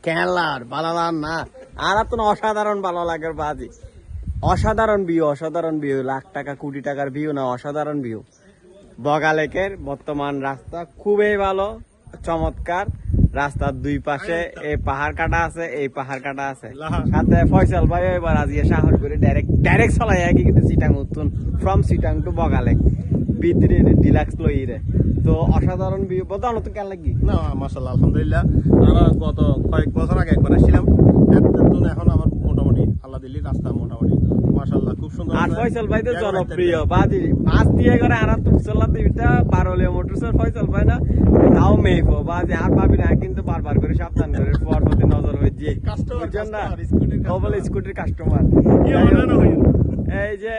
কেলার ভালো না আর তো অসাধারণ ভালো লাগে বাজি অসাধারণ ভিউ লাখ টাকা কোটি টাকার ভিউ না অসাধারণ ভিউ বগালেকের বর্তমান রাস্তা খুবই ভালো চমৎকার রাস্তার দুই পাশে এই পাহাড় কাটা আছে এই পাহাড় কাটা আছে সাথে ফয়সাল ভাই এবার আজকে সাহস করে ডাইরেক্ট চলাই কিন্তু চিটাং উত্তুন ফ্রম চিটাং টু বগালেক ভিতরে ডিলাক্স লইরে তো অসাধারণ ভিউ বলতে নতুন কেন লাগি না মাশাআল্লাহ আলহামদুলিল্লাহ আমরা গত কয়েক বছর আগে একবার আসছিলাম এখন আমার মোটামুটি আল্লাহ দিল্লি রাস্তা মোটামুটি মাশাআল্লাহ খুব সুন্দর আর ফয়সাল ভাই তো জনপ্রিয় বাজি মাছ দিয়ে করে আর তো মুসল্লা দিবিটা পারলিও মোটরসাইকেল ফয়সাল ভাই না তাও মেইফো বাজি আর পাবি না কিন্তু বারবার করে সাবধান করে পরবর্তী নজর হয়ে যে কাস্টমার স্কুটির কাস্টমার এই যে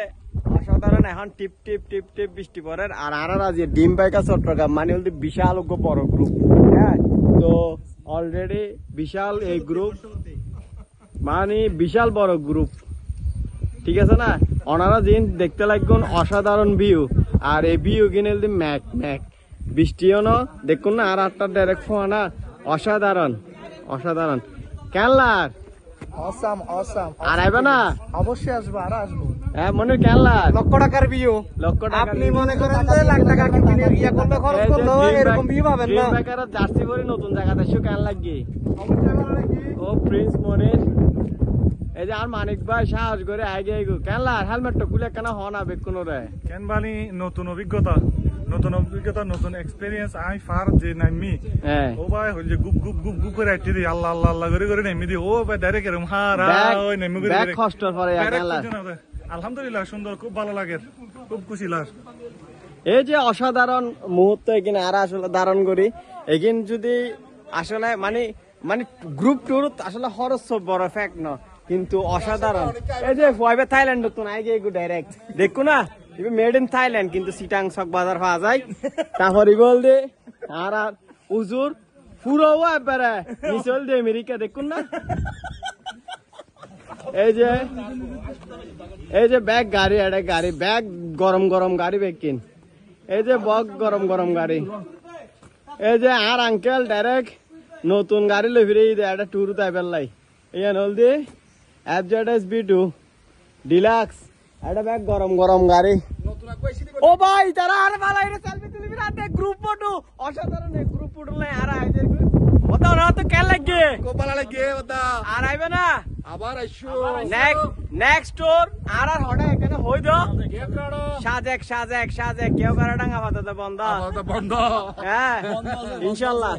অসাধারণ এখন টিপ টিপ টিপ টিপ বৃষ্টি পড়ে আর আজকে ডিম বাইকা চট্টগ্রাম মানে হল বিশাল বড় গ্রুপ হ্যাঁ তো অলরেডি বিশাল এই গ্রুপ মানে বিশাল বড় গ্রুপ ঠিক আছে না ওনারা জিন দেখতে লাগবেন অসাধারণ ভিউ আর এই ভিউ কিনে ম্যাক ম্যাক বৃষ্টিও না দেখুন না আর আটটা ডাইরেক্ট ফোয়া না অসাধারণ কেনলার আর আইবে না অবশ্যই আসবো আর আসবো হ্যাঁ মনে কেনলা লক্ষ টাকার ভিউ লক্ষ টাকা আপনি মনে করেন যে লাখ টাকা খরচ করলো এরকম ভিউ পাবেন না জার্সি পরে নতুন জায়গাতে এসে কেন লাগবে ও প্রিন্স মনির এই যে আর মানিক ভাই সাহস করে আগে কেনলা হেলমেটটা খুলে কেন হন আবেগ কোন রে কেন বানি নতুন অভিজ্ঞতা নতুন এক্সপেরিয়েন্স আমি ফার যে নামি ও ভাই হল যে গুপ গুপ গুপ গুপ করে আইটি দি আল্লাহ আল্লাহ আল্লাহ করে নামি দি ও ভাই ডাইরেক্ট এরকম হারা ওই নামি করে ব্যাক কষ্ট করে কেনলা আলহামদুলিল্লাহ সুন্দর খুব ভালো লাগে খুব খুশি লাগ এই যে অসাধারণ মুহূর্ত এখানে আর আসলে ধারণ করি এখানে যদি আসলে মানে গ্রুপ ট্যুর আসলে খরচ বড় ফ্যাক্ট ন কিন্তু অসাধারণ এই যে ফয়বে থাইল্যান্ড তো নাই গিয়ে ডাইরেক্ট দেখো না মেড ইন থাইল্যান্ড কিন্তু সিটাং চক বাজার পাওয়া যায় তারপরে বল দে আর উজুর পুরো একবারে মিশল দে আমেরিকা দেখুন না এই যে ব্যাগ গাড়ি এটা গাড়ি ব্যাগ গরম গাড়ি ব্যাগ কিন এই যে বক গরম গাড়ি এই যে আর আঙ্কেল ডাইরেক্ট নতুন গাড়ি লই ফিরে একটা ট্যুর তাই পেলাই ইয়ান হল দি FZSB2 ডিলাক্স এটা ব্যাগ গরম গাড়ি ও ভাই তারা আর ভালো এটা সেলফি তুলবি রাতে গ্রুপ ফটো অসাধারণ গ্রুপ ফটো লাই আর আইছে ওটা না তো কেন লাগে খুব ভালো লাগে ওটা আর আইবে না আবার আইছো নেক্সট টুর আর হড়া এখানে হই দাও সাজেক কেউ কারা ডাঙ্গা পাতা বন্ধ বন্ধ হ্যাঁ ইনশাআল্লাহ